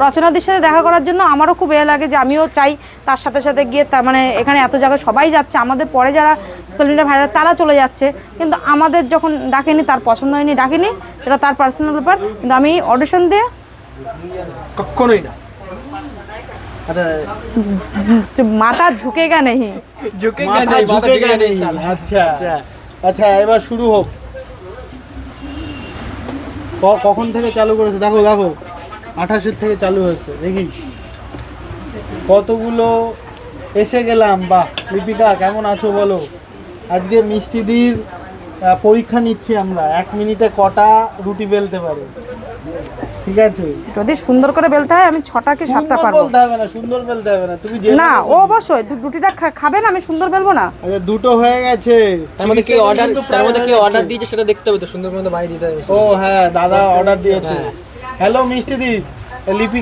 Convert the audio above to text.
রচনাদির সাথে দেখা করার জন্য আমারও খুব লাগে যে আমিও চাই তার সাথে সাথে গিয়ে তার মানে এখানে এত জায়গায় সবাই যাচ্ছে, আমাদের পরে যারা সোশ্যাল মিডিয়া ভাইরাল তারা চলে যাচ্ছে, কিন্তু আমাদের যখন ডাকেনি, তার পছন্দ হয়নি, ডাকেনি, সেটা তার পার্সোনাল ব্যাপার। কিন্তু আমি অডিশন দিয়ে কখনোই না। আচ্ছা, মাথা ঝুঁকেগা নেই, ঝুঁকেগা নেই। আচ্ছা আচ্ছা, এবার শুরু হোক। কখন থেকে চালু করেছে? দেখো 28 থেকে চালু হয়েছে। দেখি কতগুলো এসে গেলাম। বাহ, লিপিকা কেমন আছো বলো? আজকে মিষ্টিদির পরীক্ষা নিচ্ছি আমরা, 1 মিনিটে কটা রুটি বেলতে পারে। ঠিক আছে, যদি সুন্দর করে বেলতে হয় আমি 6টা কি 7টা পারবো। বলতে হবে না, সুন্দর বেলতে হবে না, তুমি না, ও অবশ্যই রুটিটা খাবে না, আমি সুন্দর বেলবো না। আচ্ছা, দুটো হয়ে গেছে। তার মধ্যে কে অর্ডার দিয়েছে সেটা দেখতে হবে তো, সুন্দর করে বাড়ি দিতে হবে। ও হ্যাঁ, দাদা অর্ডার দিয়েছে। হ্যালো মিষ্টিদি, লিপি